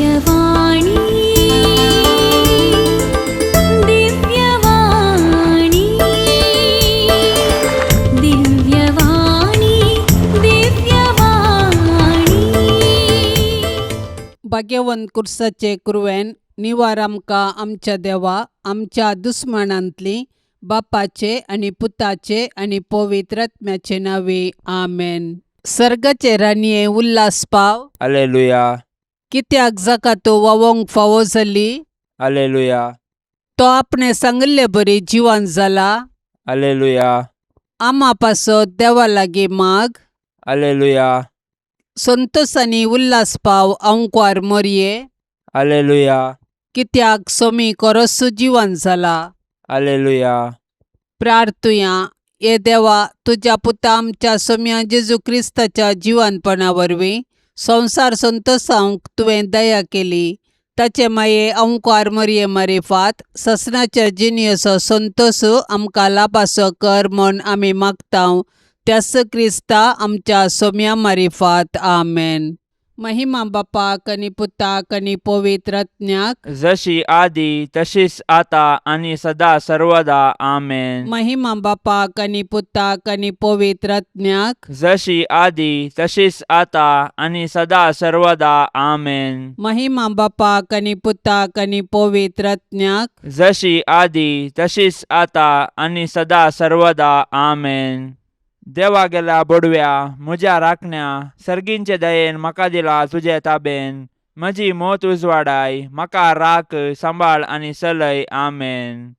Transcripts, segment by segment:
दिव्यवाणी दिव्यवाणी दिव्यवाणी दिव्यवाणी भाग्यवंत कुर्साचे कुरवेन निवार आमकां आमच्या देवा आमच्या दुस्मनांतली बापाचे आनी पुताचे आनी पवित्र आत्म्याचे नावे आमेन. सर्गाचे रानये उल्हास पाव. हालेलुया कित्याक जाका तो वावोंक फावो जाली. हालेलुया तो आपणे सांगिल्ले बरी जिवान जाला. हालेलुया आमा पासत देवा लागीं माग. हालेलुया संतोष आनी उल्हास पाव अंकवार मरये. हालेलुया कित्याक सोमी कोरोसू जिवान जाला. हालेलुया प्रार्थुया ये देवा तुझ्या पुता आमच्या सोम्या जेजू क्रिस्ताच्या जिवानपणा वरवीं संसार संतोषांक तुवें दया केली. ताचे माये अंकार मरये मारिफात ससनाच्या जिनियसो संतोष आमकां लाभासो कर म्हूण आमी मागतांव. त्यास क्रिस्ता आमच्या सोम्या मारिफात आमेन. महिमा बापाक आनी पुताक आनी पवित्र आत्म्याक जशी आदी तशीच आता आणि सदा सर्वदा आमेन. महिमा बापाक आनी पुताक आनी पवित्र आत्म्याक जशी आदी तशीच आता आणि सदा सर्वदा आमेन. महिमा बापाक आनी पुताक आनी पवित्र आत्म्याक जशी आदी तशीच आता आणि सदा सर्वदा आमेन. देवा गेला बडव्या म्हज्या राखण्या सर्गींचे दयेन म्हाका दिला तुजे ताबेन. म्हजी मोत उजवाडाय म्हाका राख सांबाळ आनी चलय आमेन.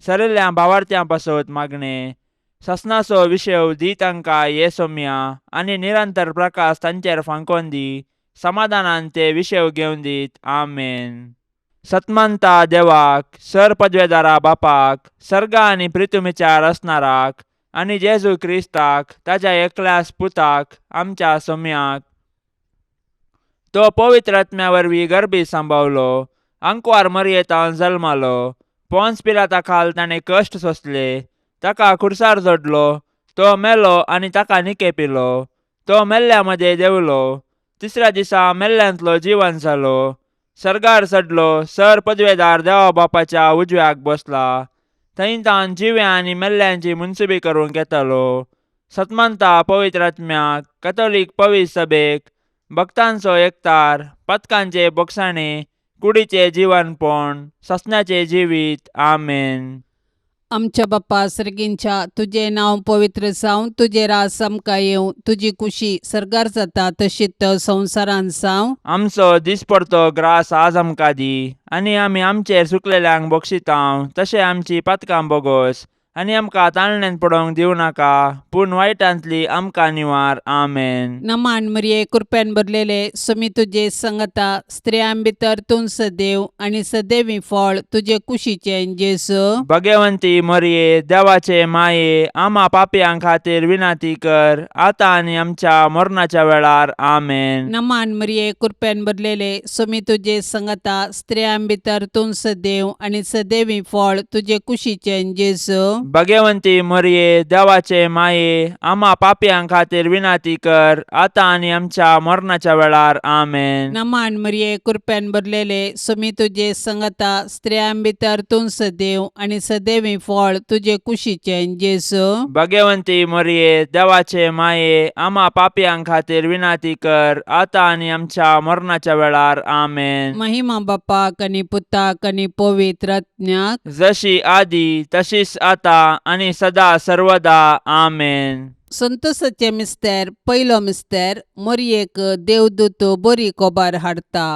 सरिल्ल्या भावार्थ्यां पासत मागणे ससनाचो विशेव दी तांकां ये सोम्या आनी निरंतर प्रकाश तांचेर फांकोन दी. समाधानान ते विशेव घेवन दीत आमेन. सतमंता देवाक सर पदवेदारा बापाक सर्गा आनी पृथ्वीचार असणाराक आनी जेजू क्रिस्ताक ताच्या एकल्याच पुताक आमच्या सोम्याक तो पवित्र आत्म्या वरवीं गर्भी सांबावलो. अंकवार मरयेतावन जल्मालो. पोन्स पिलाता खाल ताणें कश्ट सोंसले. ताका खुर्सार जोडलो. तो मेलो आनी ताका निके पिलो. तो मेल्ल्या मदें देवलो. तिसऱ्या दिसा मेल्ल्यांतलो जिवन जालो. सर्गार चडलो. सर पदवेदार देवा बापाच्या उजव्याक बसला. थंय तान जिव्या आनी मेल्ल्यांची मुनसुबी करूंक येतलो. सतमंता पवित्र आत्म्याक कॅथोलीक पवित्र सभेक भक्तांचो एकतार पथकांचे बोगसाणे कुडीचे जिवनपण ससन्याचे जिवीत आमेन. आमच्या बापा सर्गींच्या तुझे नांव पवित्र जावं. तुझे रास आमकां येवं. तुजी कुशी सर्गार जाता तशीच संवसारान जावं. आमचो दिसपडतो ग्रास आज आमकां दी. आनी आमी आमचेर सुकलेल्यांक बक्षितांव तशें आमची पातकां बोगोस. आनी आमकां ताळणेन पडोवंक दिवं नाका पूण वायटांतली आमकां निवार आमेन. नमान मरये कृपेन भरलेले सोमी तुजे संगता स्त्रियां भितर तूं सदैव आनी सदैवी फळ तुजे कुशीचे जेसू. भगवंती मरये देवाचे माये आमा पापयां खातीर विनाती कर आतां आनी आमच्या मरणाच्या वेळार आमेन. नमान मरये कृपेन भरलेले सोमी तुजे संगता स्त्रियां भितर तूं सदैव आनी सदैवी फळ तुजे कुशीचे जेसू. भगवंती मरये देवाचे माये आमा पापयां खातीर विनाती कर आतां आनी आमच्या मरणाच्या वेळार आमेन. नमान मरये कृपेन भरलेले सोमी तुजे संगता स्त्रियां भितर तूं सदैव आनी सदैवी फळ तुजे कुशीचे जेसू. भगवंती मरये देवाचे माये आमा पापयां खातीर विनाती कर आतां आनी आमच्या मरणाच्या वेळार आमेन. महिमा बापाक आनी पुताक आनी पवित्र आत्म्याक जशी आदी तशीच आता आनी सदा सर्वदा आमेन. संतोषाचे मिस्तेर पयलो मिस्तेर मरयेक देवदूत बरी कोबार हाडटा.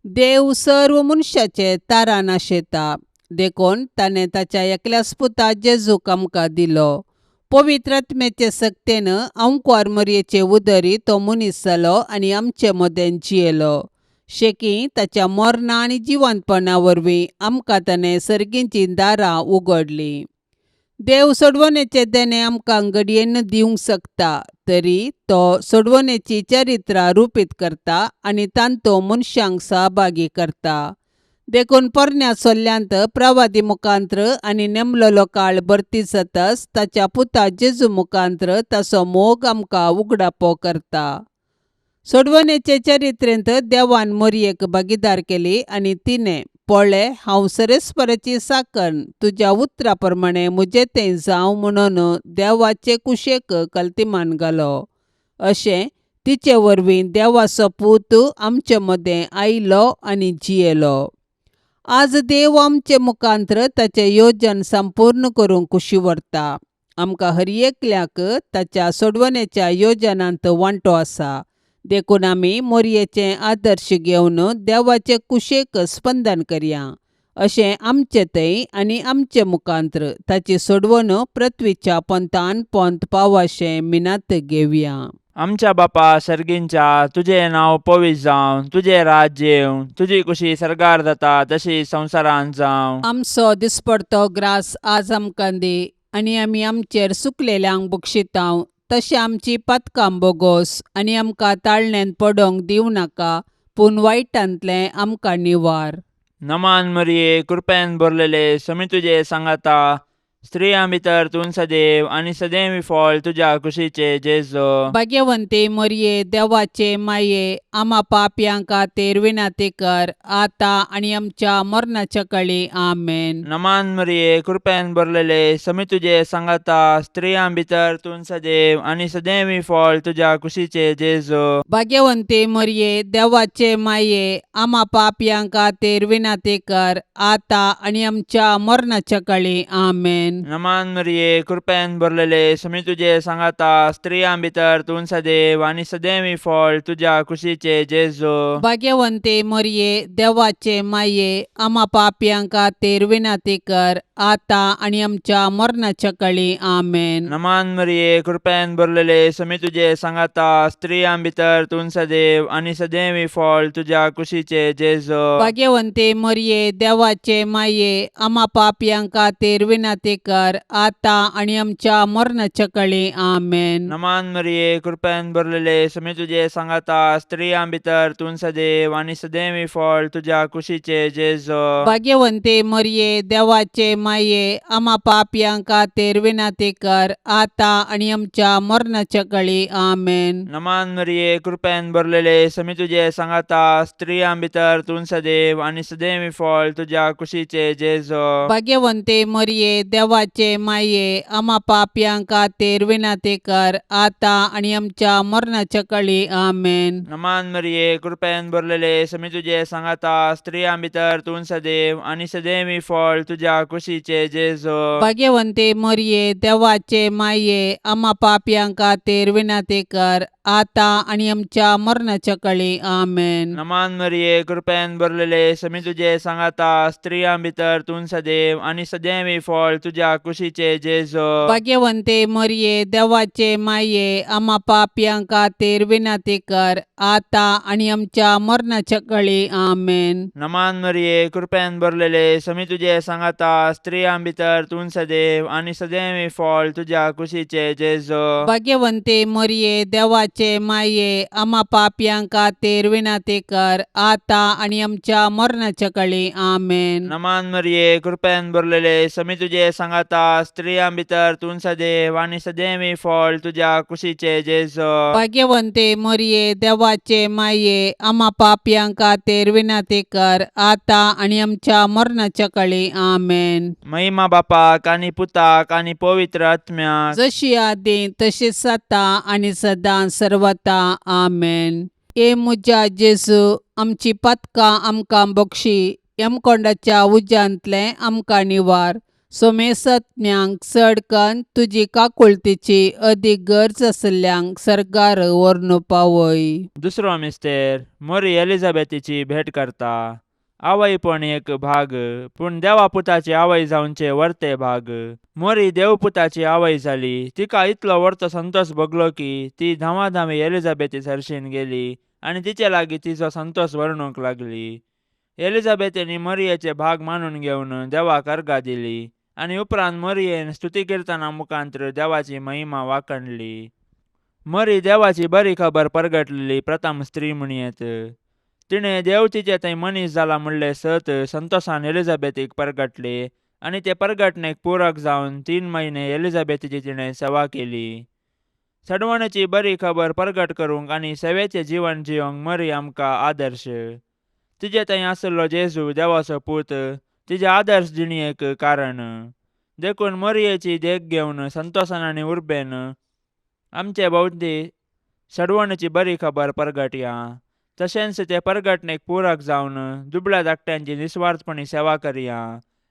देव सर्व मनशाचे तारा नाशेता देखून ताणें ताच्या एकल्याच पुता जेजूक आमकां दिलो. पवित्र आत्म्याचे सक्तेन अंकवार मरयेचे उदरी तो मनीस जालो आनी आमचे मदें जियेलो. शेकी ताच्या मरणा आनी जिवंतपणा वरवीं आमकां ताणें सर्गींची दारां उगडलीं. देव सोडवणेचे देणे आमकां घडयेन दिवंक शकता तरी तो सोडवणेची चरित्रां रुपीत करता आनी तांतो मनशांक सहभागी करता. देखून पोरण्या सोल्ल्यांत प्रवादी मुखांत्र आनी नेमलेलो काळ भरती जाताच ताच्या पुता जेजू मुखांत्र ताचो मोग आमकां उगडापो करता. सोडवणेचे चरित्रेंत देवान मोरयेक भागीदार केली आणि तिने पळय हांव सरेस्पराची साकण तुज्या उतरा प्रमाणे मुजे तें जावं म्हणून देवाचे कुशेक कल्तिमान घालो. अशें तिचे वरवीं देवाचो पूत आमचे मदें आयलो आनी जियेलो. आज देव आमचे मुखांतर ताचें येवजण संपूर्ण करूंक कुशी व्हरता. आमकां हर एकल्याक ताच्या सोडवणेच्या येवजणांत वांटो आसा. देखून आमी मोरयेचे आदर्श घेवन देवाचे कुशेक स्पंदन करया. अशें आमचे थंय आनी आमचे मुखांतर ताची सोडवण पृथ्वीच्या पंतान पंत पावशें मिनात घेवया. आमच्या बापा सर्गींच्या तुझे नांव पवित्र जावं, तुझे राज्य येवं, तुजी कुशी सरकार जाता तशी संवसारांत जावं. आमचो दिसपडतो ग्रास आज आमकां दी आनी आमी आमचेर सुकलेल्यांक बक्षितांव. तशें आमची पातकां बोगोस आनी आमकां ताळणेन पडोंक दिवं नाका, पूण वायटांतलें आमकां निवार. नमान मरिये कृपेन भरलेले समी तुजे सांगाता, स्त्रियां भितर तूं सदैव आनी सदैवी फळ तुज्या कुशीचे जेजो. भाग्यवंते मोरये देवाचे माये, आमा पापयांक खातीर विनाती कर, आतां आनी आमच्या मरणाच्या काळी आमेन. नमान मरिये कृपेन भरलेले समी तुजे सांगाता, स्त्रियां भितर तूं सदैव आनी सदैवी फळ तुज्या कुशीचे जेजो. भाग्यवंते मोरये देवाचे माये, आमा पापयांक खातीर विनाती कर, आतां आनी आमच्या मरणाच्या काळी आमेन. नमान मरिये कृपेन भरलेले समी तुजे सांगाता, स्त्रियां भितर तूं सदैव आनी सदैवी फळ तुज्या कुशीचे जेजो. भाग्यवंते मोरये देवाचे माये, आमा पापयांक खातीर विनाती कर, आतां आनी आमच्या मरणाच्या काळी आमेन. नमान मरिये कृपेन भरलेले समी तुजे सांगाता, स्त्रियां भितर तूं सदैव आनी सदैवी फळ तुज्या कुशीचे जेजो. भाग्यवंते मोरये देवाचे माये, आमा पापयांक खातीर विनाती कर, आतां आनी आमच्या मरणाच्या काळी आमेन. नमान मरिये कृपेन भरलेले समी तुजे सांगाता, स्त्रियां भितर तूं सदैव आनी सदैवी फळ तुज्या कुशीचे जेजो. भाग्यवंते मोरये देवाचे माये, आमा पापयांक खातीर विनाती कर, आतां आनी आमच्या मरणाच्या काळी आमेन. नमान मरिये कृपेन भरलेले समी तुजे सांगाता, स्त्रियां भितर तूं सदैव आनी सदैवी फळ तुज्या कुशीचे जेजो. भाग्यवंते मोरये देवाचे माये, आमा पापयांक खातीर विनाती कर, आतां आनी आमच्या मरणाच्या काळी आमेन. नमान मरिये कृपेन भरलेले समी तुजे सांगाता, स्त्रियां भितर तूं सदैव आनी सदैवी फळ तुज्या कुशीचे जेजो. भाग्यवंते मोरये देवाचे माये, आमा पापयांक खातीर विनाती कर, आतां आनी आमच्या मरणाच्या काळी आमेन. नमान मरिये कृपेन भरलेले समी तुजे सांगाता, स्त्रियां भितर तूं सदैव आनी सदैवी फळ तुज्या कुशीचे जेजो. भाग्यवंते मोरये देवाचे माये, आमा पापयांक खातीर विनाती कर, आतां आनी आमच्या मरणाच्या काळी आमेन. नमान मरिये कृपेन भरलेले समी तुजे सांगाता, स्त्रियां भितर तूं सदैव आनी सदैवी फळ तुज्या कुशीचे जेजो. भाग्यवंते मोरये देवाचे माये, आमा पापयांक खातीर विनाती कर, आतां आनी आमच्या मरणाच्या काळी आमेन. नमान मरिये कृपेन भरलेले समी तुजे सांगाता, स्त्रियां भितर तूं सदैव आनी सदैवी फळ तुज्या कुशीचे जेजो. भाग्यवंते मोरये देवाचे माये, आमा पापयांक खातीर विनाती कर, आतां आनी आमच्या मरणाच्या काळी आमेन. महिमा बापाक आनी पुताक आनी पवित्र आत्म्याक, जशी आदी तशीच आता आनी सदां सर्वता आमेन. ए मुजा जेजू, आमची पातकां आमकां बक्षी, यमकोंडाच्या उज्यांतले आमकां निवार. सोमेसत्म्यांक चडकन तुजी काकुळतीची अदीक गरज आसल्यांक सरकार व्हरून पावय. दुसरो मिस्तेर मोरी एलिझाबेथीची भेट करता. आवयपण एक भाग, पूण देवापुताची आवय जावचे वर्ते भाग. मोरी देवपुताची आवय जाली. तिका इतलो वर्तो संतोष भोगलो की ती धांवाधावी एलिझाबेथी सरशीन गेली आनी तिचे लागीं तिचो संतोष वर्णूंक लागली. एलिझाबेथीनी मोरयेचे भाग मानून घेवन देवाक अर्घा दिली आनी उपरांत मोरयेन स्तुती किर्तना मुखांतर देवाची महिमा वाखणली. मोरी देवाची बरी खबर परगटलेली प्रथम स्त्री म्हणयेत. तिणें देव तिचे थंय मनीस जाला म्हणले सत संतोषान एलिझाबेथीक परगटले आनी ते परगटणेक पूरक जावन 3 म्हयने एलिझाबेथीची तिणें सेवा केली. सडवणची बरी खबर प्रगट करूंक आनी सेवेचें जीवन जियोंक मरी आमकां आदर्श. तिजे थंय आसलो जेजू देवाचो पूत तिजे आदर्श जिणेक कारण. देखून मरयेची देख घेवन संतोशान आनी उर्बेन आमचे भोवती सडवणची बरी खबर प्रगटया. तशेंच ते प्रगटणेक पूरक जावन दुबळ्या धाकट्यांची निस्वार्थपणी सेवा करया.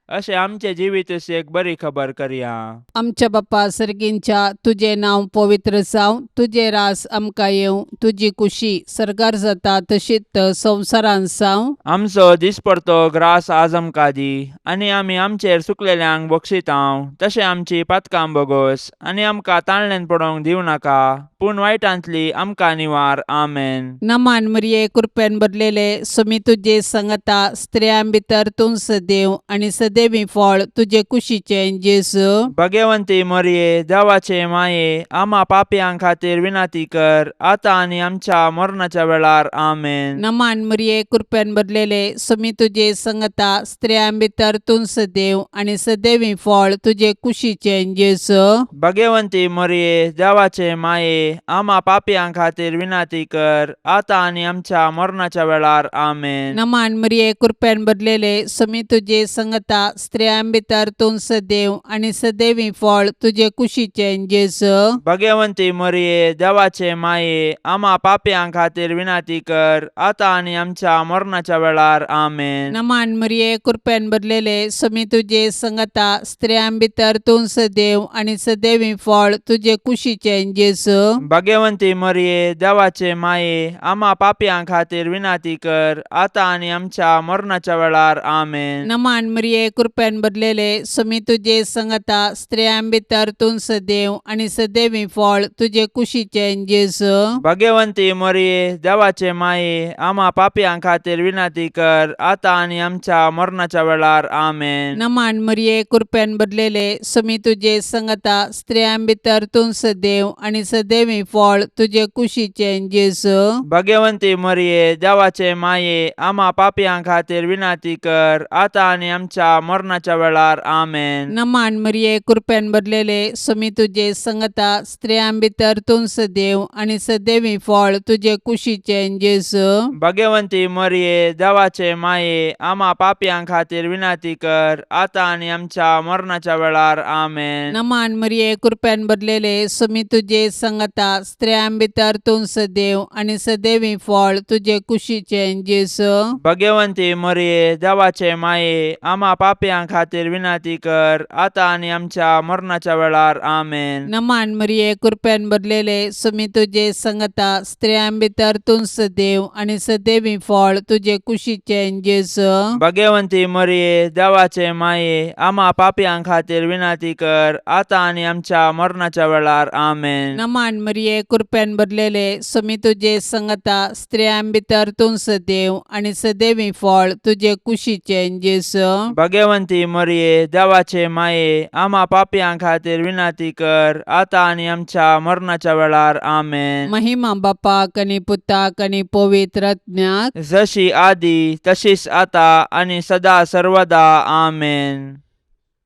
अशें आमचे जिवीत एक बरी खबर करया. आमच्या बाप्पा सर्गींच्या तुझे नाव पवित्र जावं, तुझे रास आमकां येवं, तुजी कुशी सरकार जाता तशीच संवसारांत जावं. आमचो दिसपडतो ग्रास आज आमकां दी, आनी आमी आमचेर चुकलेल्यांक बक्षितांव. तशें आमची पातकां बोगोस, आनी आमकां ताळणेन पडोवंक दिवं नाका, पूण वायटांतली आमकां निवार. आमेन. नमान मरिये कृपेन भरलेले सुमी तुजे सांगता स्त्रियां भितर तूं सदैव आनी सदैवी फळ तुजे कुशीचे जेजू. भगवंती मरिये देवाचे माये आम्हा पापयां खातीर विनाती कर, आता आनी आमच्या मरणाच्या वेळार. आमेन. नमान मरिये कृपेन भरलेले सुमी तुजे सांगता स्त्रियां भितर तूं सदैव आनी सदैवी फळ तुजे कुशीचे जेजू. भगवंती मरिये देवाचे माये आम्हा पापयां खातीर विनाती कर, आता आनी आमच्या मरणाच्या वेळार. आमेन. नमान मरिये कृपेन भरलेले सुमी तुजे सांगता स्त्रियां भितर तूं सदैव आनी सदैवी फळ तुजे कुशीचे जेजू. भगवंती मरिये देवाचे माये आम्हा पापयां खातीर विनाती कर, आता आनी आमच्या मरणाच्या वेळार. आमेन. नमान मरिये कृपेन भरलेले सुमी तुजे सांगता स्त्रियां भितर तूं सदैव आनी सदैवी फळ तुजे कुशीचे जेजू. भगवंती मरिये देवाचे माये आम्हा पापयां खातीर विनाती कर, आता आनी आमच्या मरणाच्या वेळार. आमेन. नमान मरिये कृपेन भरलेले सुमी तुजे सांगता स्त्रियां भितर तूं सदैव आनी सदैवी फळ तुजे कुशीचे जेजू. भगवंती मरिये देवाचे माये आम्हा पापयां खातीर विनाती कर, आता आनी आमच्या मरणाच्या वेळार. आमेन. नमान मरिये कृपेन भरलेले सुमी तुजे सांगता स्त्रियां भितर तूं सदैव आनी सदैवी फळ तुजे कुशीचे जेजू. भगवंती मरिये देवाचे माये आम्हा पापयां खातीर विनाती कर, आता आनी आमच्या मरणाच्या वेळार. आमेन. नमान मरिये कृपेन भरलेले सुमी तुजे सांगता स्त्रियां भितर तूं सदैव आनी सदैवी फळ तुजे कुशीचे जेजू. भगवंती मरिये देवाचे माये आम्हा पापयां खातीर विनाती कर, आता आनी आमच्या मरणाच्या वेळार. आमेन. नमान मरिये कृपेन भरलेले सुमी तुजे सांगता स्त्रियां भितर तूं सदैव आनी सदैवी फळ तुजे कुशीचे जेजू. भगवंती मरिये देवाचे माये आम्हा पापयां खातीर विनाती कर, आता आनी आमच्या मरणाच्या वेळार. आमेन. नमान मरिये कृपेन भरलेले सुमी तुजे सांगता स्त्रियां भितर तूं सदैव आनी सदैवी फळ तुजे कुशीचे जेजू. भगवंती मरिये देवाचे माये आम्हा पापयां खातीर विनाती कर, आता आनी आमच्या मरणाच्या वेळार. आमेन. नमान मरिये कृपेन भरलेले सुमी तुजे सांगता स्त्रियां भितर तूं सदैव आनी सदैवी फळ तुजे कुशीचे जेजू. भगवंती मरिये देवाचे माये आम्हा पापयां खातीर विनाती कर, आता आनी आमच्या मरणाच्या वेळार. आमेन. महिमा बापाक आनी पुताक आनी पवित्र आत्म्याक जशी आदी तशीच आता आनी सदा सर्वदा. आमेन.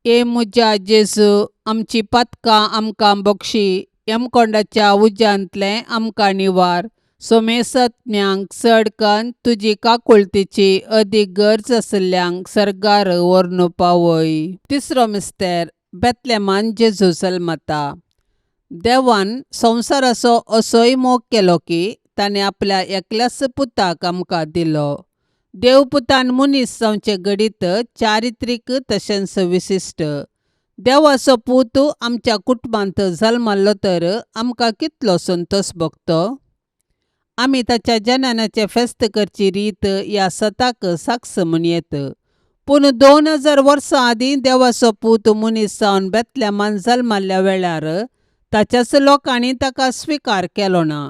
ए मुजा जेजू आमची पातकां आमकां बक्षी, यमकोंडाच्या उज्यांतले आमकां निवार. सोमेसत्म्यांक चडकन तुजी काकुळतीची अदीक गरज आसल्यांक सरकार व्हरून पावय. तिसरो मिस्तेर बेतलेमान जेजू जल्मता. देवान संवसाराचो असोय मोग केलो की ताणें आपल्या एकल्याच पुताक आमकां दिलो. देवपुतान मनीस जावचे घडीत चारित्रीक तशेंच विशिश्ट. देवाचो पूत आमच्या कुटुंबांत जल्मलो तर आमकां कितलो संतोश भोगतो. आमी ताच्या जननाचे फेस्त करची रीत ह्या सताक साक्ष म्हणयेत. पूण 2000 वर्सां आदीं देवाचो पूत मनीस जावन बेतलेमान जल्मल्ल्या वेळार ताच्याच लोकांनी ताका स्विकार केलो ना.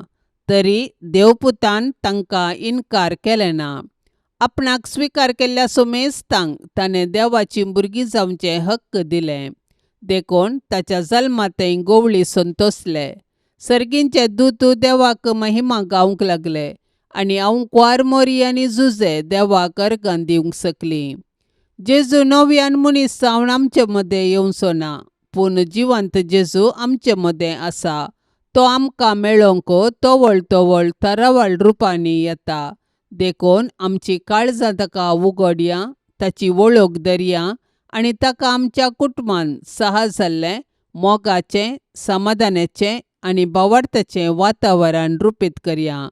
तरी देवपुतान तांकां इन्कार केलें ना. आपणाक स्विकार केल्ल्या सोमेस्तांक ताणें देवाची भुरगीं जावचे हक्क दिले. देखून ताच्या जल्मातय गोवळी संतोसले. सर्गींचे दूत देवाक महिमा गावंक लागले आनी हांव क्वार मोरी आनी जुजे देवाक अर्गां दिवंक सकली. जेजू नव्यान मनीस जावन आमचे मदें येवचो ना, पूण जिवंत जेजू आमचे मदें आसा. तो आमकां मेळोंक तवळ तवळ तरावळ रुपांनी येता. देखून आमची काळजां ताका उगडया, ताची वळख धरया आनी ताका आमच्या कुटुंबान साहस जाल्लें मोगाचें, समाधानाचें आनी भावार्थाचें वातावरण रुपीत करया.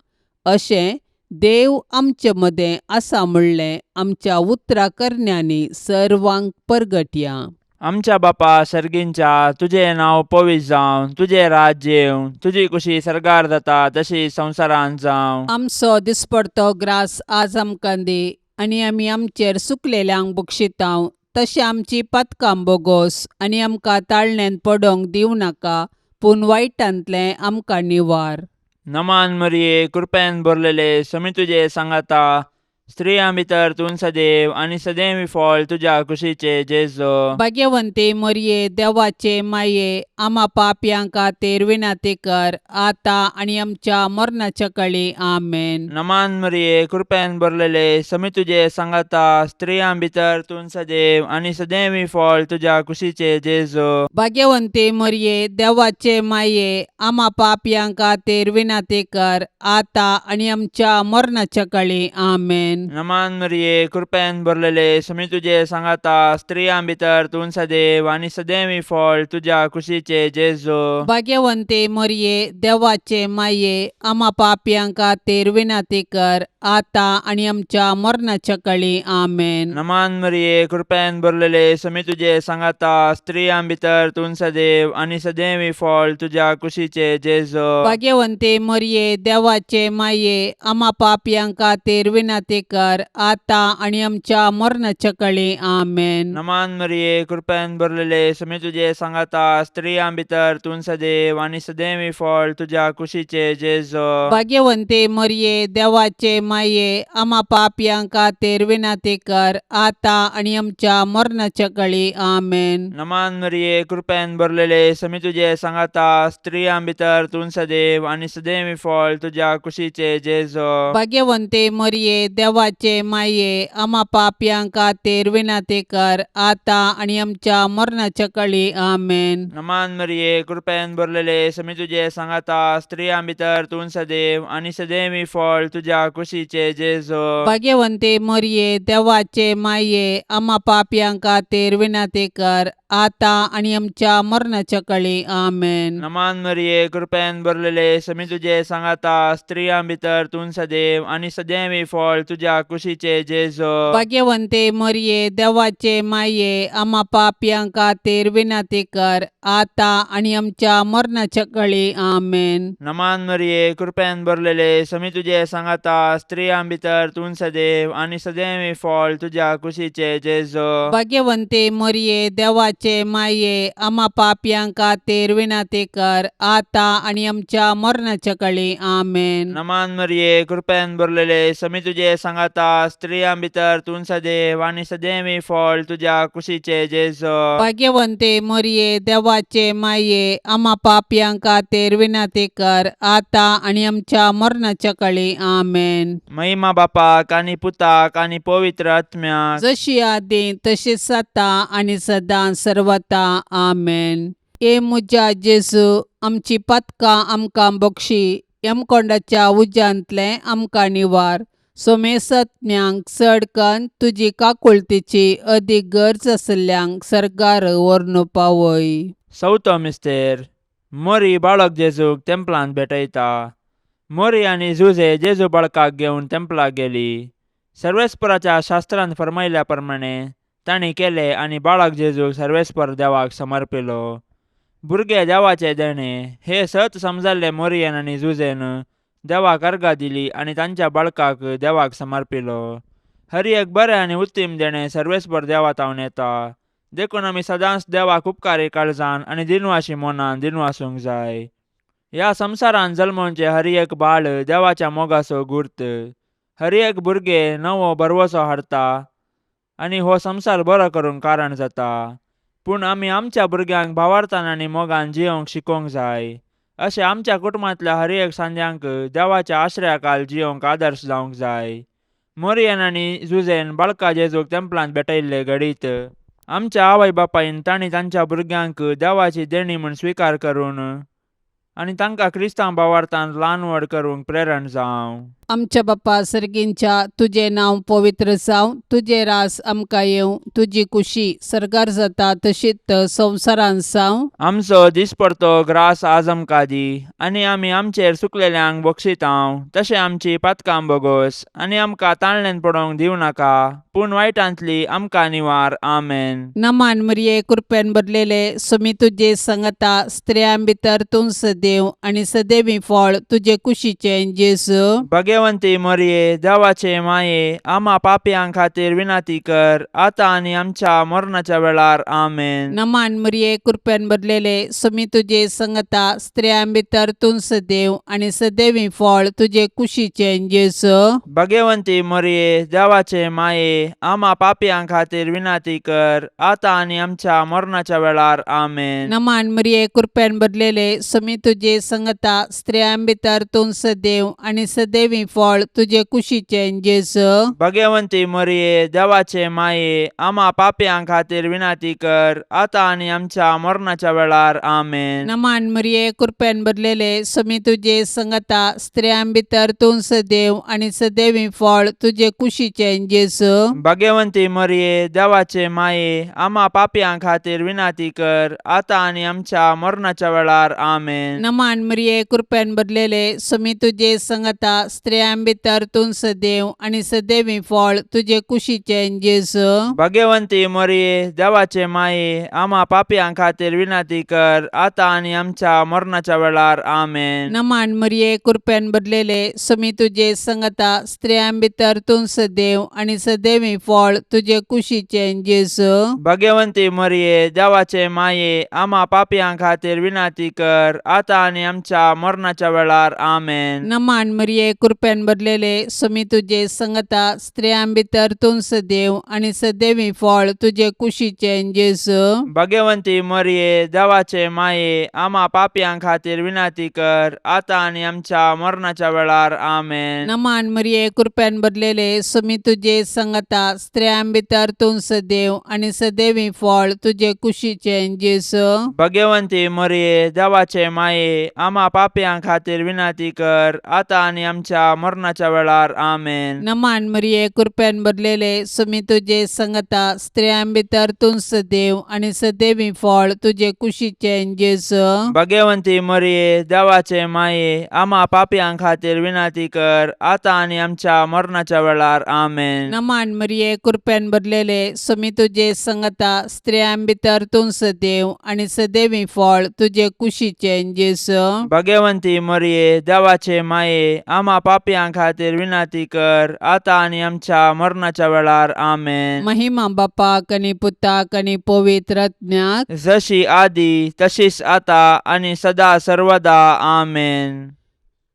अशें देव आमचे मदें आसा म्हणलें आमच्या उतराकरण्यांनी सर्वांक परगटया. आमच्या बापा सर्गींच्या, तुजें नांव पवित्र जावं, तुजें राज्य येवं, तुजी कुशी सरकार जाता तशी संवसारांत जावं. आमचो दिसपडतो ग्रास आज आमकां दी, आनी आमी आमचेर सुकलेल्यांक बक्षितांव, तशें आमची पातकां बोगोस आनी आमकां ताळण्यांत पडोंक दिवं नाका, पूण वायटांतलें आमकां निवार. नमान मरिये, कृपेन भरलेले, समी तुजे सांगाता, स्त्रियां भितर तूं सदैव आनी सदैवी फळ तुज्या कुशीचे जेजो. भाग्यवंते मरिये, देवाचे माये, आम्हा पापयांक खातीर विनाती कर, आतां आनी आमच्या मरणाच्या काळी. आमेन. नमान मरिये, कृपेन भरलेले, समी तुजे सांगाता, स्त्रियां भितर तूं सदैव आनी सदैवी फळ तुज्या कुशीचे जेजो. भाग्यवंते मरिये, देवाचे माये, आम्हा पापयांक खातीर विनाती कर, आतां आनी आमच्या मरणाच्या काळी. आमेन. नमान मरिये, कृपेन भरलेले, समी तुजे सांगाता, स्त्रियां भितर तूं सदैव आनी सदैवी फळ तुज्या कुशीचे जेजो. भाग्यवंते मरिये, देवाचे माये, आम्हा पापयांक खातीर विनाती कर, आतां आनी आमच्या मरणाच्या काळी. आमेन. नमान मरिये, कृपेन भरलेले, समी तुजे सांगाता, स्त्रियां भितर तूं सदैव आनी सदैवी फळ तुज्या कुशीचे जेजो. भाग्यवंते मरिये, देवाचे माये, आम्हा पापयांक खातीर विनाती कर, आतां आनी आमच्या मरणाच्या काळी. आमेन. नमान मरिये, कृपेन भरलेले, समी तुजे सांगाता, स्त्रियां भितर तूं सदैव आनी सदैवी फळ तुज्या कुशीचे जेजो. भाग्यवंते मरिये, देवाचे माये, आम्हा पापयांक खातीर विनाती कर, आतां आनी आमच्या मरणाच्या काळी. आमेन. नमान मरिये, कृपेन भरलेले, समी तुजे सांगाता, स्त्रियां भितर तूं सदैव आनी सदैवी फळ तुज्या कुशीचे जेजो. भाग्यवंते मरिये, देवाचे माये, आम्हा पापयांक खातीर विनाती कर, आतां आनी आमच्या मरणाच्या काळी. आमेन. नमान मरिये, कृपेन भरलेले, समी तुजे सांगाता, स्त्रियां भितर तूं सदैव आनी सदैवी फळ तुज्या कुशीचे जेजो. भाग्यवंते मरिये, देवाचे माये, आम्हा पापयांक खातीर विनाती कर, आतां आनी आमच्या मरणाच्या काळी. आमेन. नमान मरिये, कृपेन भरलेले, समी तुजे सांगाता, स्त्रियां भितर तूं सदैव आनी सदैवी फळ तुज्या कुशीचे जेजो. भाग्यवंते मरिये, देवाचे माये, आम्हा पापयांक खातीर विनाती कर, आतां आनी आमच्या मरणाच्या काळी. आमेन. नमान मरिये, कृपेन भरलेले, समी तुजे सांगाता, स्त्रियां भितर तूं सदैव आनी सदैवी फळ तुज्या कुशीचे जेजो. भाग्यवंते मरिये, देवाचे माये, आम्हा पापयांक खातीर विनाती कर, आतां आनी आमच्या मरणाच्या काळी. आमेन. नमान मरिये, कृपेन भरलेले, समी तुजे सांगाता, स्त्रियां भितर तूं सदैव आनी सदैवी फळ तुज्या कुशीचे जेजो. भाग्यवंते मरिये, देवाचे माये, आम्हा पापयांक खातीर विनाती कर, आतां आनी आमच्या मरणाच्या काळी. आमेन. महिमा बापाक आनी पुताक आनी पवित्र आत्म्याक, जशी आदी तशीच आता आनी सदां सर्वता. आमेन. ए म्हज्या जेजू, आमची पातकां आमकां बक्षी, यमकोंडाच्या उज्यांतले आमकां निवार. सोमेसत्म्यांक चड कन्न तुजी काकुळतीची अदीक गरज आसल्ल्यांक सरकार व्हरून पावय. चवथो मिस्तेर, मोरी बाळक जेजूक तेंपलांत भेटयता. मोरी आनी जुजे जेजू बाळकाक घेवन तेंपलाक गेली. सर्वेस्पराच्या शास्त्रांत फरमायल्या प्रमाणे तांणी केलें आनी बाळक जेजूक सर्वेस्पर देवाक समर्पिलो. भुरगे देवाचे देणे हे सत समजाल्ले मोरयेन आनी जुजेन देवाक अर्घा दिली आनी तांच्या बाळकाक देवाक समर्पिलो. हर एक बरें आनी उत्तीम देणे सर्वेस्पर देवा तावन येता. देखून आमी सदांच देवाक उपकारी काळजान आनी दिनवाशी मोनान दिनवासूंक जाय. ह्या संवसारांत जल्मोवचे हर एक बाळ देवाच्या मोगाचो गुर्त. हर एक भुरगे नवो बरवसो हाडटा आनी हो संवसार बरो करूंक कारण जाता. पूण आमी आमच्या भुरग्यांक भावार्थान आनी मोगान जियोंक शिकोवंक जाय. अशें आमच्या कुटुंबांतल्या हर एक सांद्यांक देवाच्या आश्रयाखाल जियोंक आदर्श जावंक जाय. मोरयेन आनी जुजेन बाळका जेजूक तेंपलांत भेटयल्ले घडीत आमच्या आवय बापायन तांणी तांच्या भुरग्यांक देवाची देणी म्हूण स्विकार करून आनी तांकां क्रिस्तांव भावार्थांत ल्हान व्हड करूंक प्रेरण जावं. आमच्या बापा सर्गींच्या तुझें नांव पवित्र जावं, तुझे रास आमकां येवं, तुजी कुशी सरकार जाता तशीच संवसारांत जावं. आमचो दिसपडतो ग्रास आज आमकां दी, आनी आमी आमचेर सुकलेल्यांक बक्षितांव, तशें आमची पातकां बोगोस, आनी आमकां ताळणेन पडोवंक दिवं नाका, पूण वायटांतली आमकां निवार. आमेन. नमान मरिये कृपेन भरलेले सुमी तुजे संगता स्त्रियां भितर तूं सदैव आनी सदैवी फळ तुजे कुशीचें जेजू. भगवंती मरिये, देवाचे माये, आम्हा पापयां खातीर विनाती कर, आतां आनी आमच्या मरणाच्या वेळार. आमेन. नमान मरिये कृपेन भरलेले सुमी तुजे संगता स्त्रियां भितर तूं सदैव आनी सदैवी फळ तुजे कुशीचें जेजू. भगवंती मरिये, देवाचे माये, आम्हा पापयां खातीर विनाती कर, आतां आनी आमच्या मरणाच्या वेळार. आमेन. नमान मरिये कृपेन भरलेले सुमी तुजे संगता स्त्रियां भितर तूं सदैव आनी सदैवी फळ तुजे कुशीचें जेजू. भगवंती मरिये, देवाचे माये, आम्हा पापयां खातीर विनाती कर, आतां आनी आमच्या मरणाच्या वेळार. आमेन. नमान मरिये कृपेन भरलेले सुमी तुजे संगता स्त्रियां भितर तूं सदैव आनी सदैवी फळ तुजे कुशीचें जेजू. भगवंती मरिये, देवाचे माये, आम्हा पापयां खातीर विनाती कर, आतां आनी आमच्या मरणाच्या वेळार. आमेन. नमान मरिये कृपेन भरलेले सुमी तुजे संगता स्त्रियां भितर तूं सदैव आनी सदैवी फळ तुजे कुशीचें जेजू. भगवंती मरिये, देवाचे माये, आम्हा पापयां खातीर विनाती कर, आतां आनी आमच्या मरणाच्या वेळार. आमेन. नमान मरिये कृपेन भरलेले सुमी तुजे संगता स्त्रियां भितर तूं सदैव आनी सदैवी फळ तुजे कुशीचें जेजू. भगवंती मरिये, देवाचे माये, आम्हा पापयां खातीर विनाती कर, आतां आनी आमच्या मरणाच्या वेळार. आमेन. नमान मरिये कृपेन भरलेले सुमी तुजे संगता स्त्रियां भितर तूं सदैव आनी सदैवी फळ तुजे कुशीचें जेजू. भगवंती मरिये, देवाचे माये, आम्हा पापयां खातीर विनाती कर, आतां आनी आमच्या मरणाच्या वेळार. आमेन. नमान मरिये कृपेन भरलेले सुमी तुजे संगता स्त्रियां भितर तूं सदैव आनी सदैवी फळ तुजे कुशीचें जेजू. भगवंती मरिये, देवाचे माये, आम्हा पापयां खातीर विनाती कर, आतां आनी आमच्या मरणाच्या वेळार. आमेन. नमान मरिये कृपेन भरलेले सुमी तुजे संगता स्त्रियां भितर तूं सदैव आनी सदैवी फळ तुजे कुशीचें जेजू. भगवंती मरिये, देवाचे माये, आम्हा पापयां खातीर विनाती कर, आतां आनी आमच्या मरणाच्या वेळार. आमेन. नमान मरिये कृपेन भरलेले सुमी तुजे संगता स्त्रियां भितर तूं सदैव आनी सदैवी फळ तुजे कुशीचें जेजू. भगवंती मरिये, देवाचे माये, आम्हा पापयां खातीर विनाती कर, आतां आनी आमच्या मरणाच्या वेळार. आमेन. महिमा बापाक आनी पुताक आनी पवित्र आत्म्याक, जशी आदी तशीच आता आनी सदा सर्वदा. आमेन.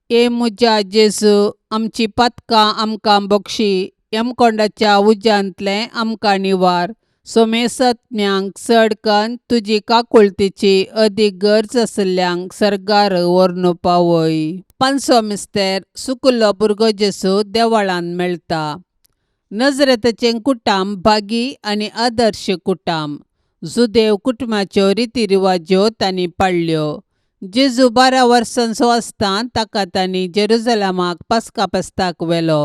ए मुजा जेजू, आमची पातकां आमकां बक्षी, यमकोंडाच्या उज्यांतले आमकां निवार. सोमेसत्म्यांक चडकन तुजी काकुळतीची अदीक गरज आसल्यांक सरकार व्हरून पावय. पांचवो मिस्तेर सुकल्लो भुरगो जेजू देवळांत मेळटा. नजरेतचें कुटाम भागी आनी आदर्श कुटाम. जुदेव कुटुंबाच्यो रितीरिवाज्यो तांणी पाळल्यो. जेजू 12 वर्सांचो आसतना ताका तांणी जेरुजलेमाक पास्का फेस्ताक व्हेलो,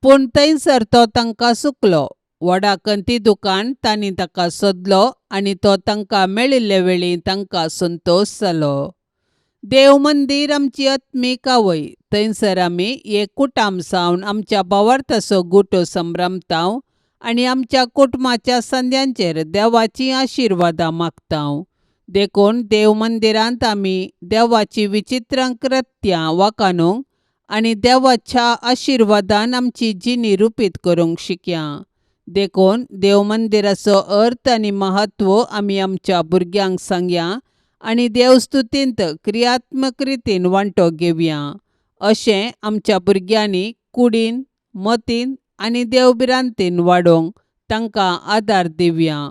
पूण थंयसर तो तांकां सुकलो. व्हडा कंतिदुकान तांणी ताका सोदलो आनी तो तांकां मेळिल्ले वेळी तांकां संतोश जालो. देव मंदीर आमची आत्मीक आवय, थंयसर आमी एक कुटाम जावन आमच्या भावार्थाचो गुटो संभ्रमतांव आनी आमच्या कुटुंबाच्या संद्यांचेर देवाची आशिर्वादां मागतांव. देखून देव मंदिरांत आमी देवाची विचित्र कृत्यां वाखाणूंक आनी देवाच्या आशिर्वादान आमची जिणी रुपीत करूंक शिकया. देखून देव मंदिराचो अर्थ आनी महत्व आमी आमच्या भुरग्यांक सांगया आनी देवस्तुतींत क्रियात्मक रितीन वांटो घेवया. अशें आमच्या भुरग्यांनी कुडीन, मतीन आनी देवबिरांतीन वाडोवंक तांकां आदार दिवया.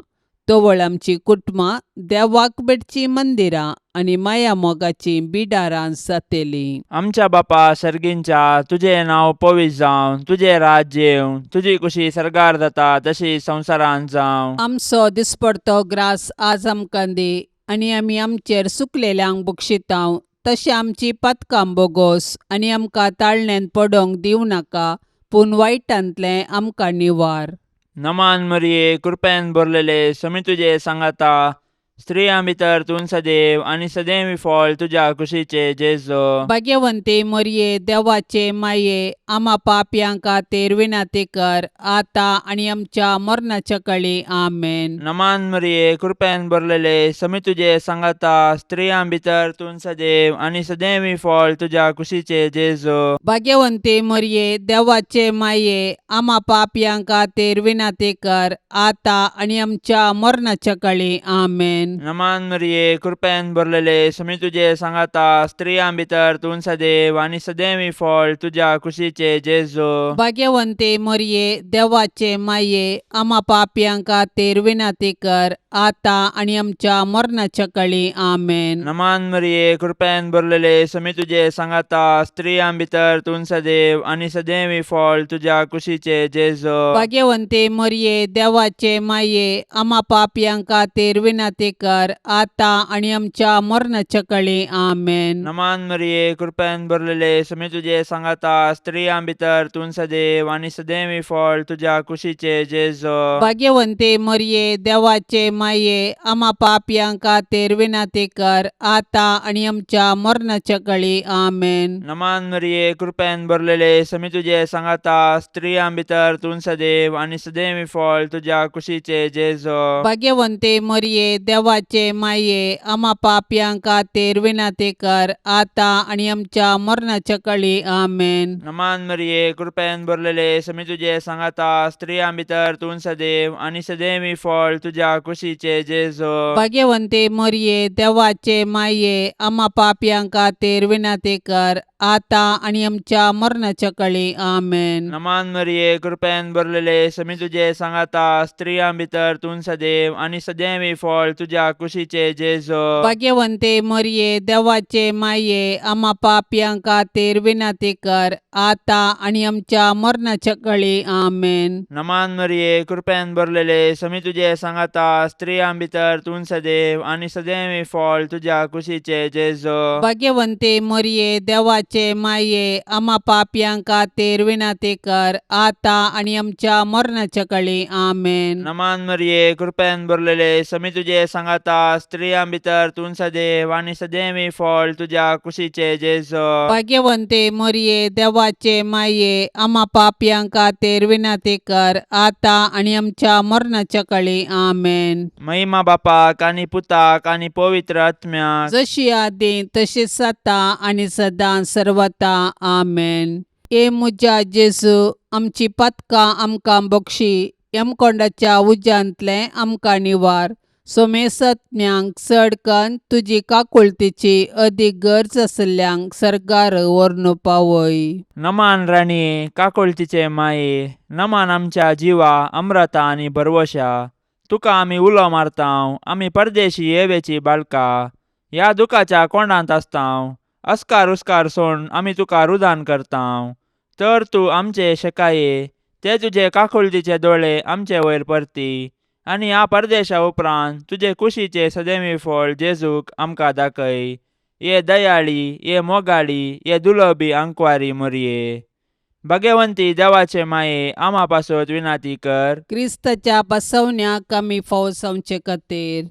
तोवळ आमची कुटुंबां देवाक भेटची मंदिरां आनी माया मोगाची बिडारां जातलीं. आमच्या बापा सर्गींच्या, तुझें नांव पवित्र जावं, तुझें राज्य येवं, तुजी कुशी सरकार जाता तशी संवसारांत जावं. आमचो दिसपडतो ग्रास आज आमकां दी, आनी आमी आमचेर सुकलेल्यांक बक्षितांव, तशी आमची पथकां बोगोस आनी आमकां ताळण्यान पडोंक दिवं नाका, पूण वायटांतलें आमकां निवार. नमान मरिये, कृपेन भरलेले, समी तुजे सांगाता, स्त्रियां भितर तूं सदैव आनी सदैवी फळ तुज्या कुशीचे जेजो. भाग्यवंते मरिये, देवाचे माये, आम्हा पापयांक खातीर विनाती कर, आता आनी आमच्या मरणाच्या काळी. आमेन. नमान मरिये, कृपेन भरलेले, समी तुजे सांगाता, स्त्रियां भितर तूं सदैव आनी सदैवी फळ तुज्या कुशीचे जेजो. भाग्यवंते मरिये, देवाचे माये, आम्हा पापयांक खातीर विनाती कर, आता आनी आमच्या मरणाच्या काळी. आमेन. नमान मरिये, कृपेन भरलेले, समी तुजे सांगाता, स्त्रियां भितर तूं सदैव आनी सदैवी फळ तुज्या कुशीचे जेजो. भाग्यवंते मरिये, देवाचे माये, आम्हा पापयांक खातीर विनाती कर, आता आनी आमच्या मरणाच्या काळी. आमेन. नमान मरिये, कृपेन भरलेले, समी तुजे सांगाता, स्त्रियां भितर तूं सदैव आनी सदैवी फळ तुज्या कुशीचे जेजो. भाग्यवंते मरिये, देवाचे माये, आम्हा पापयांक खातीर विनाती कर, आता आनी आमच्या मरणाच्या काळी. आमेन. नमान मरिये, कृपेन भरलेले, समी तुजे सांगाता, स्त्रियां भितर तूं सदैव आनी सदैवी फळ तुज्या कुशीचे जेजो. भाग्यवंते मरिये, देवाचे माये, आम्हा पापयांक खातीर विनाती कर, आता आनी आमच्या मरणाच्या काळी. आमेन. नमान मरिये, कृपेन भरलेले, समी तुजे सांगाता, स्त्रियां भितर तूं सदैव आनी सदैवी फळ तुज्या कुशीचे जेजो. भाग्यवंते मरिये, देवाचे माये, आम्हा पापयांक खातीर विनाती कर, आता आनी आमच्या मरणाच्या काळी. आमेन. नमान मरिये, कृपेन भरलेले, समी तुजे सांगाता, स्त्रियां भितर तूं सदैव आनी सदैवी फळ तुज्या कुशीचे जेजो. भाग्यवंते मरिये, देवाचे माये, आम्हा पापयांक खातीर विनाती कर, आता आनी आमच्या मरणाच्या काळी. आमेन. नमान मरिये, कृपेन भरलेले, समी तुजे सांगाता, स्त्रियां भितर तूं सदैव आनी सदैवी फळ तुज्या कुशीचे जेजो. भाग्यवंते मरिये, देवाचे माये, आम्हा पापयांक खातीर विनाती कर, आता आनी आमच्या मरणाच्या काळी. आमेन. नमान मरिये, कृपेन भरलेले, समी तुजे सांगाता, स्त्रियां भितर तूं सदैव आनी सदैवी फळ तुज्या कुशीचे जेजो. भाग्यवंते मरिये, देवाचे माये, आम्हा पापयांक खातीर विनाती कर, आता आनी आमच्या मरणाच्या काळी. आमेन. नमान मरिये, कृपेन भरलेले, समी तुजे सांगाता, स्त्रियां भितर तूं सदैव आनी सदैवी फळ तुज्या कुशीचे जेजो. भाग्यवंते मरिये, देवाचे माये, आम्हा पापयांक खातीर विनाती कर, आता आनी आमच्या मरणाच्या काळी. आमेन. महिमा बापाक आनी पुताक आनी पवित्र आत्म्याक, जशी आदी तशीच आता आनी सदां सर्वता. आमेन. ए मुजा जेजू, आमची पथकां आमकां बक्षी, यमकोंडाच्या उज्यांतले आमकां निवार. सोमेसत्म्यांक चड कन्न तुजी काकुळतीची अदीक गरज आसल्यांक सरकार व्हरून पावय. नमान राणये, काकुळतीचे माये, नमान आमच्या जिवा, अमृता आनी भरवशा. तुका आमी उलो मारतांव, आमी परदेशी येवेची बाळकां, ह्या दुखाच्या कोंडांत आसतांव. अस्कार उस्कार सोडून आमी तुका रुदान करतांव. तर तूं आमचे शेकाये, ते तुजे काकुळतीचे दोळे आमचे वयर परती, आनी ह्या परदेशा उपरांत तुजे कुशीचे सदैवी फळ जेजूक आमकां दाखय. ये दयाळी, ये मोगाळी, ये दुलोबी आंकवारी मरिये. भाग्यवंती देवाचे माये, आम्हा पासत विनाती कर. क्रिस्ताच्या बसवण्याक आमी फावो जावचे खातीर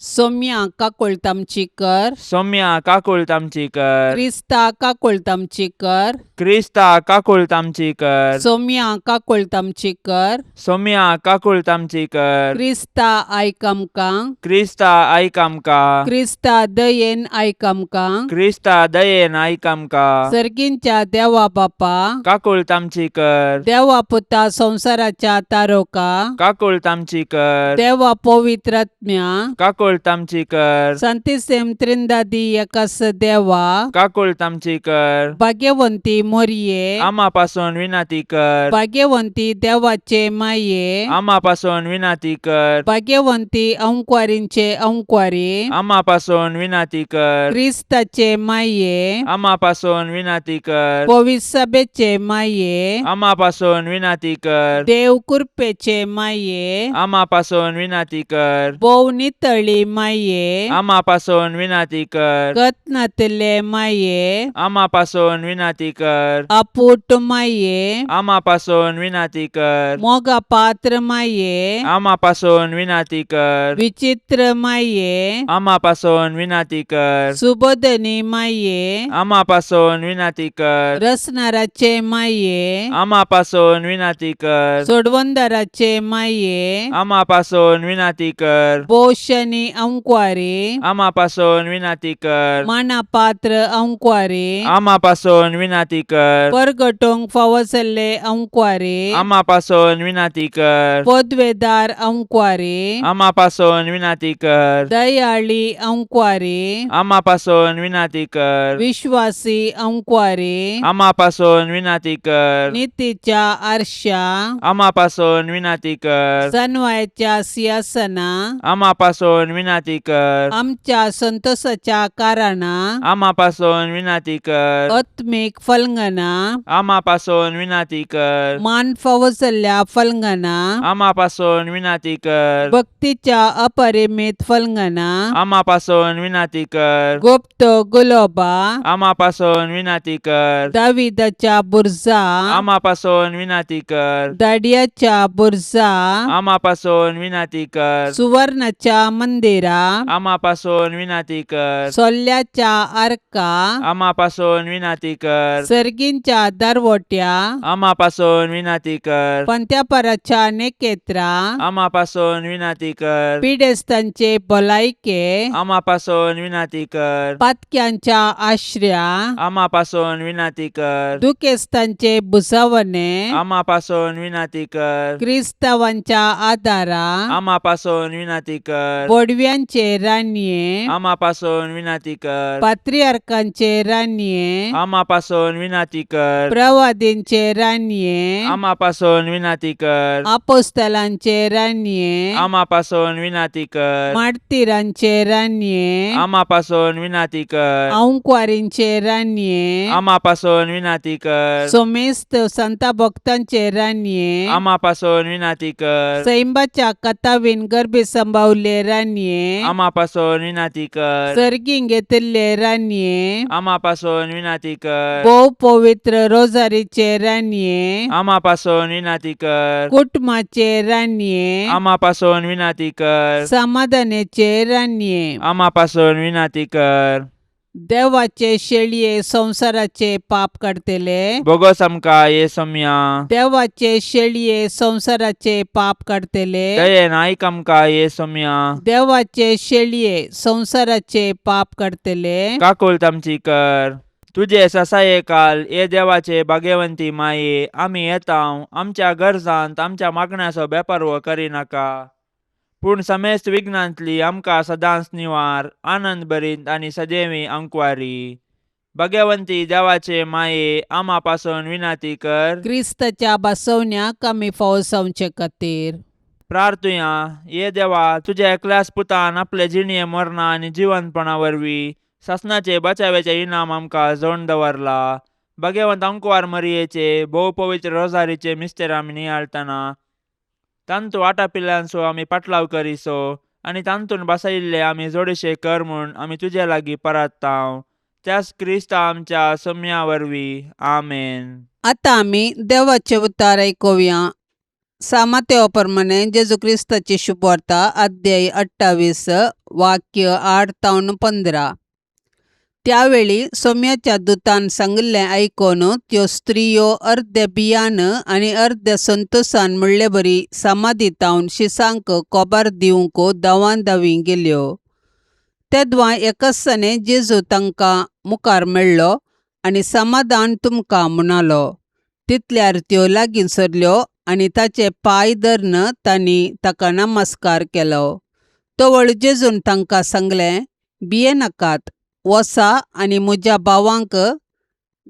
सौम्या काकुळतामची कर. सौम्या काकुळतामची कर. क्रिस्ता काकुळतामची कर. क्रिस्ता काकुळतामची कर. सौम्या काकुळतामची कर. सौम्या काकुळतामची कर. क्रिस्ता आयक आमकां. क्रिस्ता आयक आमकां. क्रिस्ता दयेन आयक आमकां. क्रिस्ता दयेन आयक आमकां. सर्गींच्या देवा बापा, काकुळतामची कर. देवा पुता संसाराच्या तारोका, काकुळतामची कर. देवा पवित्र आत्म्या, काकुळतामची कर. संतिसेम त्रिंदादी एकास देवा, काकुळतामची कर. भाग्यवंती मोरये, आम्हा पासून विनाती कर. भाग्यवंती देवाचे माये, आम्हा पासून विनाती कर. भाग्यवंती अंकवारींचे अंकवारी, आम्हा पासून विनाती कर. क्रिस्ताचे माये, आम्हा पासून विनाती कर. पवित्र सभेचे माये, आम्हा पासून विनाती कर. देव कृपेचे माये, आम्हा पासून विनाती कर. बोव नितळी आशिल्ली माये आमा पासून विनाती कर. कत्नातले माये आमा पासून विनाती कर. अपूट माये आमा पासून विनाती कर. मोगा पात्र माये आमा पासून विनाती कर. विचित्र माये आमा पासून विनाती कर. सुबोधनी माये आमा पासून विनाती कर. रसनाराचे माये आमा पासून विनाती कर. सोडवंदाराचे माये आमा पासून विनाती कर. पोषणी अंक्वारे आमा पासून विनाती कर. मानापात्र अंक्वारे आमा पासून विनाती कर. परगटोंग फावसले अंक्वारे आमा पासून विनाती कर. पदवेदार अंक्वारे आमा पासून विनाती कर. दयाळी अंक्वारे आमा पासून विनाती कर. विश्वासी अंक्वारे आमा पासून विनाती कर. नीतीच्या आरशा आमा पासून विनाती कर. सनवायच्या सिंहासना आमा पासून विनाती कर. आमच्या संतोषाच्या कारणा आमा पासून विनाती कर. आत्मिक फलंगना आमा पासून विनाती कर. मान फावसल्या फलंगना आमा पासून विनाती कर. भक्तीच्या अपरिमित फलंगना आमा पासून विनाती कर. गुप्त गुलोबा आमा पासून विनाती कर. दाविदाच्या बुरजा आमा पासून विनाती कर. दाडियाच्या बुरजा आमा पासून विनाती कर. सुवर्णाच्या मंदिरा आमा पासून विनाती कर. सोल्ल्याच्या आर्का आमा पासून विनाती कर. सर्गींच्या दरवट्या आमा पासून विनाती कर. पंत्यापराच्या नेकेत्रा आमा पासून विनाती कर. पिडेस्तांचे भलायके आमा पासून विनाती कर. पातक्यांच्या आश्रया आमा पासून विनाती कर. दुखेस्तांचे बुसावणे आमा पासून विनाती कर. क्रिस्तावांच्या आदारा आमा पासून विनाती कर. बोडव्यांचे रान्ये आमा पासून विनाती कर. पात्रियार्कांचे रान्ये आमा पासून विनाती कर. प्रवादींचे रान्ये आमा पासून विनाती कर. आपोस्तलांचे रान्ये आमा पासून विनाती कर. मार्तिरांचे रान्ये आमा पासून विनाती कर. अंक्वारींचे रान्ये आमा पासून विनाती कर. सोमेस्त संता भक्तांचे रान्ये आमा पासून विनाती कर. सैंबाच्या कथावीन गर्भे संभावले रान्ये आमा पासून विनाती कर. सर्गीं घेतिल्ले रान्ये आमा पासून विनाती कर. भोव पवित्र रोजारीचे रान्ये आमा पासून विनाती कर. कुटुंबाचे रान्ये आमा पासून विनाती कर. समाधानाचे रान्ये आमा पासून विनाती कर. देवाचे शेळये संसाराचे पाप काढतेले बोगस आमका येसम्या. देवाचे शेळये संसाराचे पाप काढतेले दयेन ऐक आमका येसम्या. देवाचे शेळये संसाराचे पाप काढतेले काकुल तामची कर. तुझे ससाये काल ये देवाचे भाग्यवंती माये आम्ही येताव. आमच्या गरजांत आमच्या मागण्याचो बेपर्व करी नाका. पूण समेस्त विघ्नांतली आमकां सदांच निवार आनंद भरीत आनी सदैवी अंकवारी. भाग्यवंती देवाचे माये आमा पासून विनाती कर. क्रिस्ताच्या बसवण्याक आमी फावसावचे खातीर प्रार्थुया. ये देवा तुझ्या एकल्याच पुतान आपले जिणये मरणा आनी जिवंतपणा वरवीं सासनाचे बचावेचे इनाम आमकां जोडून दवरला. भाग्यवंत अंकवार मरियेचे भोव पवित्र रोजारीचे मिस्तेर आमी नियाळतना तांतू आटापिल्ल्यांचो आमी पाटलाव करिसो आनी तांतून बसयिल्ले आमी जोडशे कर म्हूण आमी तुजे लागीं परताव. त्याच क्रिस्ता आमच्या सम्या वरवीं. आमेन. आतां आमी देवाचे उतार आयकुया. सामात्या प्रमाणे जेजू क्रिस्ताची शुभवार्ता अध्याय 28 वाक्य 8 ते 15. त्यावेळी सोम्याच्या दुतान सांगिल्लें आयकून त्यो स्त्रियो अर्ध्या बियान आनी अर्ध्या संतोषान म्हणले बरी समाधीतावन शिसांक कोबार दिवंक दावां दावी गेल्यो. तेदवां एकासाने जेजू तांकां मुखार मेळ्ळो आनी समाधान तुमकां म्हणालो. तितल्यार त्यो लागीं सरल्यो आनी ताचे पांय धरून तांणी ताका नमस्कार केलो. तवळ जेजून तांकां सांगलें, भियेनाकात, वसा आनी म्हज्या भावांक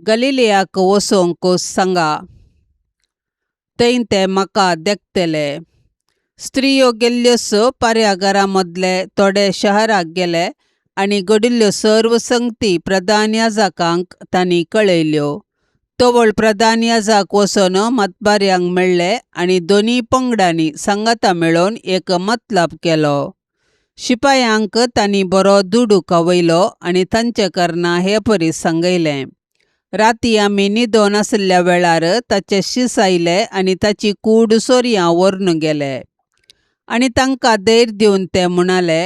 गलिलेयाक वचोंक सांगा. थंय ते म्हाका देखतले. स्त्रियो गेल्ल्योच पाऱ्या घरा मदले थोडे शहराक गेले आनी घडिल्ल्यो सर्व संगती प्रधान याजकांक तांणी कळयल्यो. तवळ प्रधान याजक वचोन मतबाऱ्यांक मेळ्ळे आनी दोनी पंगडांनी सांगाता मेळोवन एक मतलब केलो. शिपायांक तांणी बरो दुडूक वयलो आनी तांचे करना हे परी सांगयलें. राती आमी न्हिदोन आसल्या वेळार ताचे शीस आयले आनी ताची कूड सोरयां व्हरून गेले. आनी तांकां धैर्य दिवन ते म्हणाले,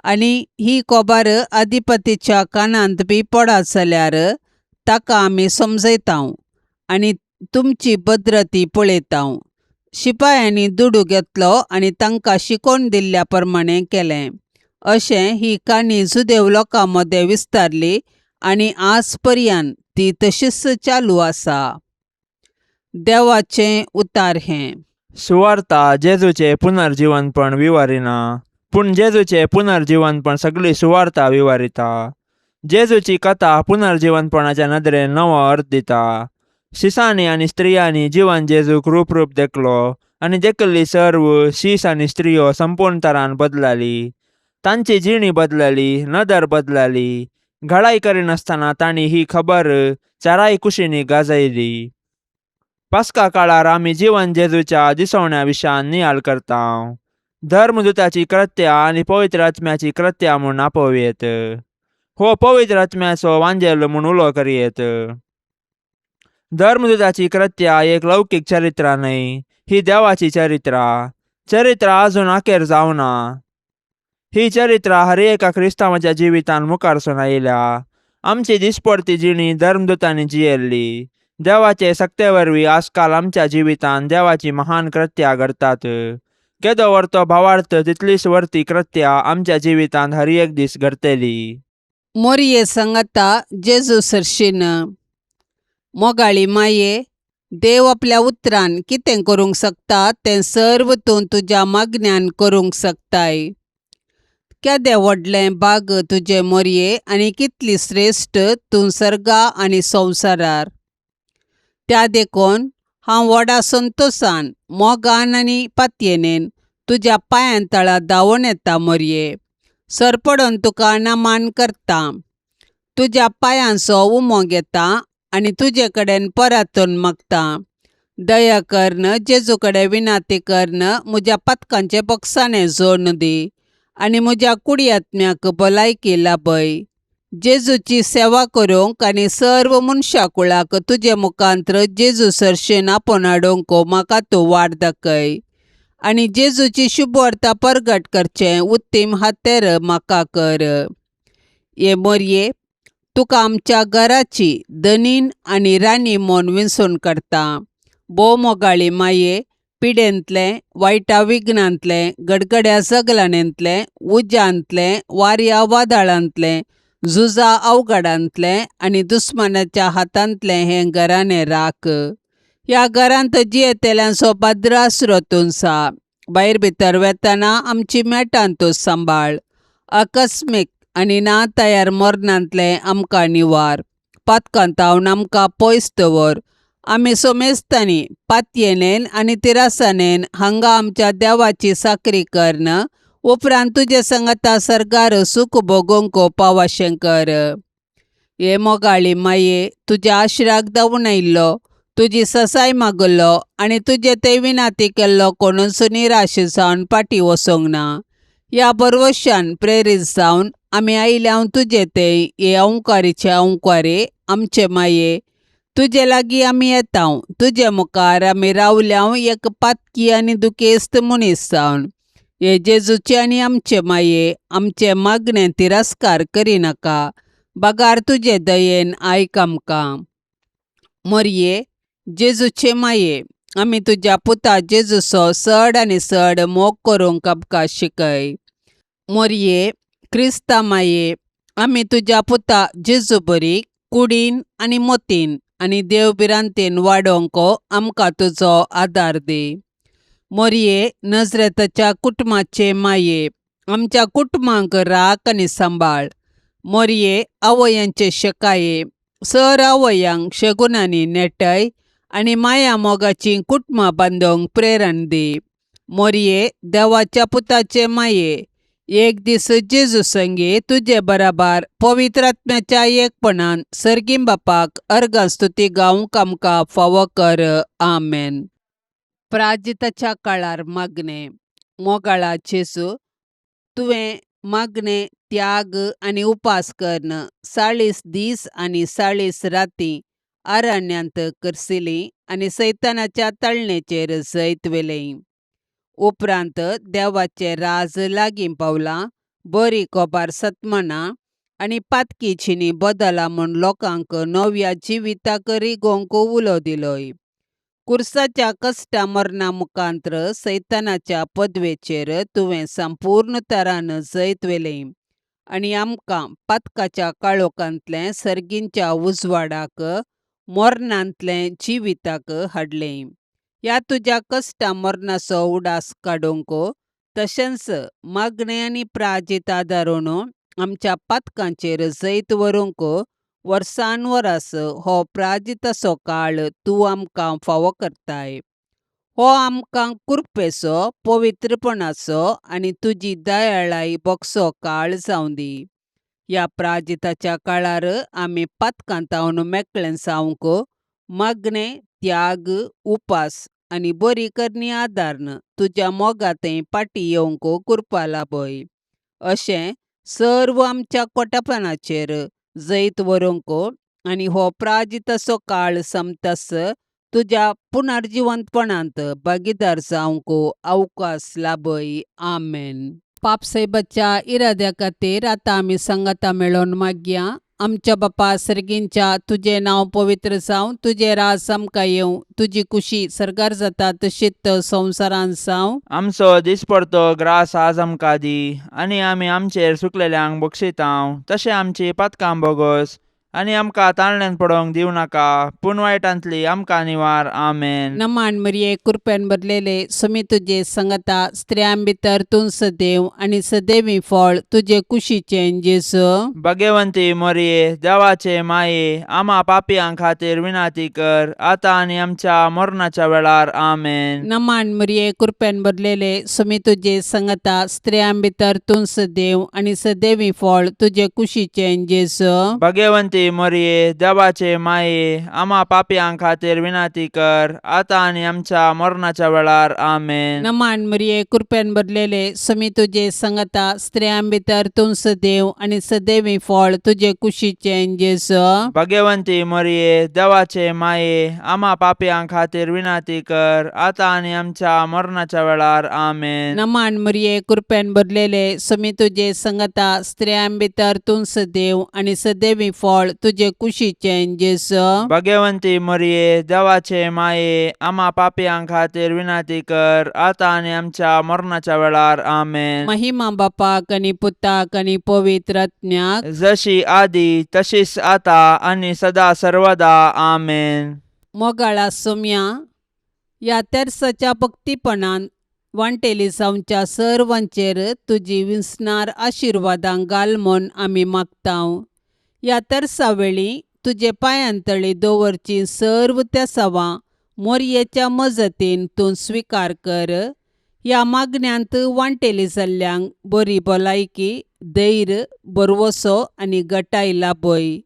आनी ही कोबार अधिपतीच्या कानांत बी पडत जाल्यार ताका आमी समजयतांव आनी तुमची बद्रती पळयतांव. शिपायांनी दुडू घेतलो आनी तांकां शिकोवन दिल्ल्या प्रमाणें केलें. अशें ही काणी जुदेव लोकां मदें विस्तारली आनी आज पर्यंत ती तशीच चालू आसा. देवाचें उतार हें. सुवार्ता जेजूचे पुनर्जीवनपण विवरिना, पूण जेजूचे पुनर्जीवनपण सगळी सुवार्ता विवरिता. जेजूची कथा पुनर्जीवनपणाच्या नदरेन नवो अर्थ दिता. शिसांनी आनी स्त्रियांनी जिवन जेजूक रूप देखलो आनी देखिल्ली सर्व शीस आनी स्त्रियो संपूर्ण तरान बदलाली. तांची जिणी बदलली, नदर बदलली. घडाई करिनासतना तांणी ही खबर चाराय कुशींनी गाजयली. पास्का काळार आमी जिवन जेजूच्या दिसवण्या विशयान नियाळ करतांव. धर्मदुताची कृत्या आनी पवित्र आत्म्याची कृत्या म्हूण आपोवयेत. हो पवित्र आत्म्याचो वांजेल म्हूण उलो करयेत. धर्मदुताची कृत्या एक लौकीक चरित्रा न्हय, ही देवाची चरित्रा अजून आखेर जावना. ही चरित्रा हर एका क्रिस्तांवाच्या जिवितान मुखारसून आयल्या. आमची दिसपडती जिणी धर्मदुतांनी जियेल्ली. देवाचे सक्ते वरवीं आजकाल आमच्या जिवितान देवाची महान कृत्या घडतात. केदो वर्तो भावार्थ तितलीच वर्ती कृत्या आमच्या जिवितान हर एक दीस घडतली. मोरये सांगता जेजू सरशीन. मोगाळी माये, देव आपल्या उतरान कितें करूंक शकता तें सर्व तूं तुज्या मागण्यान करूंक शकताय. केदें व्हडलें बाग तुजे मोरये आनी कितली श्रेश्ठ तूं सर्गा आनी संवसारार. त्या देखून हांव व्हडा संतोशान, मोगान आनी पातयेनेन तुज्या पांयां तळा धांवून येता मोरये. सरपडोन तुका नमान करता, तुज्या पांयांचो उमो घेता आनी तुजे कडेन परतून मागता. दया करन, जेजू कडेन विनाती करन, म्हज्या पातकांचे पक्षाने जोडून दी आनी म्हज्या कुडी आत्म्याक भलायकी लाभय. जेजूची सेवा करूंक आनी सर्व मनशा कुळाक तुजे मुखांत्र जेजू सरशेन आपोवन हाडूंक म्हाका तूं वाट दाखय. आनी जेजूची शुभवार्ता परगट करचें उत्तीम हातेर म्हाका कर. ये मोरये, तुका आमच्या घराची धनीन आनी राणी म्हूण विंचून काडटा. भोव मोगाळी माये, पिडेंतलें, वायटा विघ्नांतलें, गडगड्या जगलांतलें, उज्यांतलें, वाऱ्या वादळांतलें, झुजा अवघडांतलें आनी दुस्मानाच्या हातांतलें हें घराणें राख. ह्या घरांत जियेतेल्यांचो भद्र आसरो तुंसा. भायर भितर वेतना आमची मेटान तूं सांबाळ. आकस्मीक आनी ना तयार मरणांतलें आमकां निवार. पातकांत हांवन आमकां पयस दवर. आमी सोमेस्तांनी पातयेनेन आनी तिरासानेन हांगा आमच्या देवाची साकरी करन. उपरांत तुजे सांगता सर्गार सूख भोगूंक पावाशें कर. हे मोगाळी माये, तुज्या आशिराक धांवून आयिल्लो, तुजी ससाय मागलो आनी तुजे ते विनाती केल्लो कोणूच निराश जावन फाटीं वचोंक ना. ह्या बरवशान प्रेरीत जावन आमी आयल्याव तुजे ते हे ओंकारीचे ओंकारे. आमचे माये, तुजे लागीं आमी येतांव. तुजे मुखार आमी रावल्याव एक पातकी आनी दुखेस्त मनीस जावन. हे जेजूचे आनी आमचे माये, आमचे मागणें तिरस्कार करिनाका. बागार तुजे दयेन आयक आमकां. मोरये, जेजूचे माये, आमी तुज्या पुता जेजूचो चड आनी चड मोग करूंक आमकां शिकय. मोरये, क्रिस्ता माये, आमी तुज्या पुता जेजू बरी कुडीन आनी मोतीन आनी देवबिरांतेन वाडोवंक आमकां तुजो आदार दी. मोरये, नजरेताच्या कुटुंबाचे माये, आमच्या कुटुंबांक राख आनी सांबाळ. मोरये, आवयांचे शेकाये, सर आवयांक शेगुनांनी नेटय आनी माया मोगाची कुटुंबां बांदूंक प्रेरण दी. मोरये, देवाच्या पुताचे माये, एक दीस जेजू संगे तुजे बराबर पवित्र आत्म्याच्या एकपणान सर्गीम बापाक अर्गां स्तुती गावंक आमकां फावो कर. आमेन. प्राजिताच्या काळार मागणे. मोगाळा जेजू, तुवें मागणें त्याग आनी उपास करणं 40 दीस आनी 40 राती अरण्यांत करसिलीं आनी सैतानाच्या तळणेचेर जैत वेलें. उपरांत देवाचें राज लागीं पावलां, बरी कोबार सतमनां आनी पातकी चिनी बदला म्हूण लोकांक नव्या जिविताक रिगोवंक उलो दिलोय. कुर्साच्या कश्टा मरणा मुखांत्र सैतानाच्या पदवेचेर तुवें संपूर्ण तरान जैत वेलें आनी आमकां पातकाच्या काळोखांतले सर्गींच्या उजवाडाक मरणांतले जिविताक हाडलें. ह्या तुज्या कश्टा मरणाचो उडास काडूंक तशेंच मागणें आनी प्राजीत आदारून आमच्या पातकांचेर जैत व्हरूंक वर्सान वरास हो प्राजिताचो काळ तूं आमकां फावो करताय. हो आमकां कृपेचो, पवित्रपणाचो आनी तुजी दयाळाय बगसो काळ जावं दी. ह्या प्राजिताच्या काळार आमी पातकांतावन मेकळें जावंक मागणें, त्याग, उपास आनी बरी करणी आदारन तुज्या मोगाथें फाटीं येवंक कृपा लाभय. अशें सर्व आमच्या कोटेपणाचेर जैत व्हरूंक आनी हो प्राजिताचो काळ सोंपतस तुज्या पुनर्जिवंतपणांत भागीदार जावंक अवकाश लाभय. आमेन. पापसैबाच्या इराद्या खातीर आतां आमी संगता मेळोन मागया. आमच्या बापा सर्गींच्या, तुजें नांव पवित्र जावं, तुजें राज आमकां येवं, तुजी कुशी सरकार जाता तशीच संवसारांत जावं. आमचो दिसपडतो ग्रास आज आमकां दी, आनी आमी आमचेर चुकलेल्यांक बक्षितांव, तशें आमची पातकां बोगोस आनी आमकां ताळण्यांत पडोवंक दिवं नाका, पूण वायटांतली आमकां निवार. आमेन. नमान मरिये, कृपेन भरलेले, सुमी तुजे संगता, स्त्रियां भितर तूं सदैव आनी सदैवी फळ तुजे कुशीचें जेजू. भाग्यवंती मरिये, देवाचे माये, आम्हा पापियां खातीर विनाती कर, आतां आनी आमच्या मरणाच्या वेळार. आमेन. नमान मरिये, कृपेन भरलेले, सुमी तुजे संगता, स्त्रियां भितर तूं सदैव आनी सदैवी फळ तुजे कुशीचें जेजू. भाग्यवंती मरिये, देवाचे माये, आम्हा पापियां खातीर विनाती कर, आतां आनी आमच्या मरणाच्या वेळार. आमेन. नमान मरिये, कृपेन भरलेले, सुमी तुजे संगता, स्त्रियां भितर तूं सदैव आनी सदैवी फळ तुजे कुशीचें जेजू. भाग्यवंती मरिये, देवाचे माये, आम्हा पापियां खातीर विनाती कर, आतां आनी आमच्या मरणाच्या वेळार. आमेन. नमान मरिये, कृपेन भरलेले, सुमी तुजे संगता, स्त्रियां भितर तूं सदैव आनी सदैवी फळ तुजे कुशीचें जेजू. भाग्यवंती मरिये, देवाचे माये, आम्हा पापियां खातीर विनाती कर, आतां आनी आमच्या मरणाच्या वेळार. आमेन. महिमा बापाक आनी पुताक आनी पवित्र आत्म्याक, जशी आदी तशीच आता आनी सदा सर्वदा. आमेन. मोगाळा सोम्या, ह्या तेर्साच्या भक्तीपणान वांटेली जावच्या सर्वांचेर तुजी विस्नार आशिर्वादां घाल म्हूण आमी मागतांव. ह्या तेर्सा वेळी तुजे पांयांतळी दवरची सर्व तेसावां मोरयेच्या मजतीन तूं स्विकार कर. ह्या मागण्यांत वांटेली जाल्ल्यांक बरी भलायकी, धैर्य, बरवसो आनी घटाय लाभय.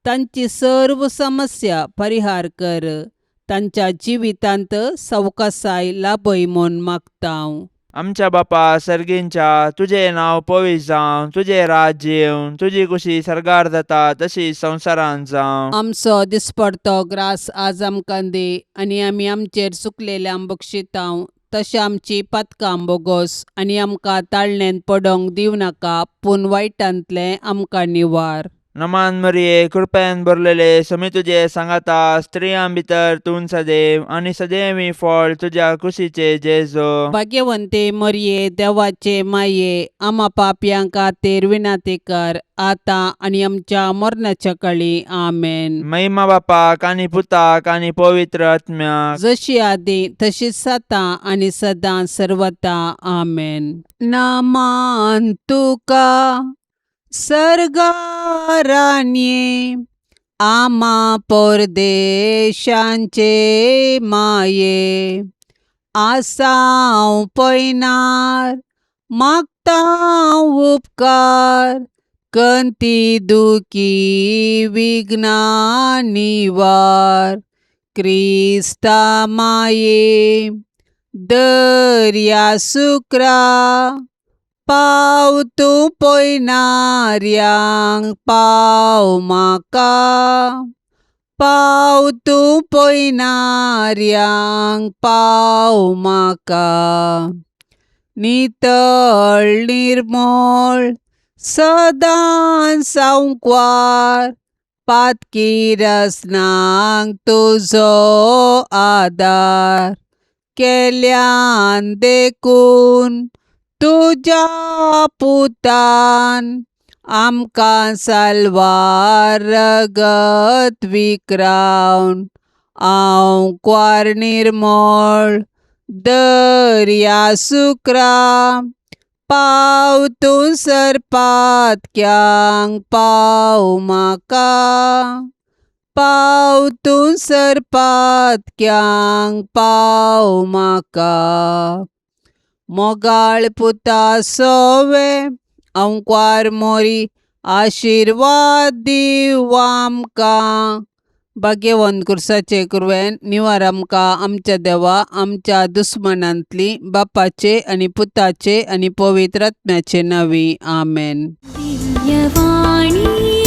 तांची सर्व समस्या परिहार कर. तांच्या जिवितांत सवकासाय लाभय म्हूण मागतांव. आमच्या बापा सर्गींच्या, तुझे नाव पवित्र जावं, तुझे राज्य येवं, तुजी कुशी सरकार जाता तशी संवसारांत जावं. आमचो दिसपडतो ग्रास आज आमकां दे, आनी आमी आमचेर चुकलेल्यांक बक्षितांव, तशें आमची पातकां बोगोस आनी आमकां ताळणेंत पडोवंक दिवं नाका, पूण वायटांतले आमकां निवार. नमान मरिये, कृपेन भरलेले, सुमी तुजे सांगाता, स्त्रियां भितर तूं सदैव आनी सदैवी फळ तुज्या कुशीचे जेजू. भाग्यवंते मरिये, देवाचे माये, आम्हा पापयां खातीर विनाती कर, आतां आनी आमच्या मरणाच्या काळी. आमेन. महिमा बापाक आनी पुताक आनी पवित्र आत्म्याक, जशी आदी तशीच आतां आनी सदां सर्वता. आमेन. नमान तुका सर्गारान्ये, आम्हा परदेशांचे माये, आसांव पयनार मागतांव उपकार, कंती दुखी विघ्ना निवार. क्रिस्ता माये, दर्या सुक्रा पाव तूं पळयणाऱ्यांक पाव म्हाका पाव तूं पळयणाऱ्यांक पाव म्हाका नितळ निर्मळ सदां सांकवार पातकी रसनांक तुजो आदार केल्यान देखून तुज्या पुतान आमकां साल्वार रगत विक्रावन हांव क्वार निर्मळ दर्या सुक्रा पाव तूं सरपातक्यांक पाव म्हाका पाव तूं सरपातक्यांक पाव म्हाका मोगाळ पुता सोवे अंक्वार मोरी आशिर्वाद दिव आमकां भाग्यवंत कुर्साचे कुरवेन निवार आमकां आमच्या देवा आमच्या दुस्मनांतली बापाचे आनी पुताचे आनी पवित्र आत्म्याचे नांवी आमेन. दिव्यवाणी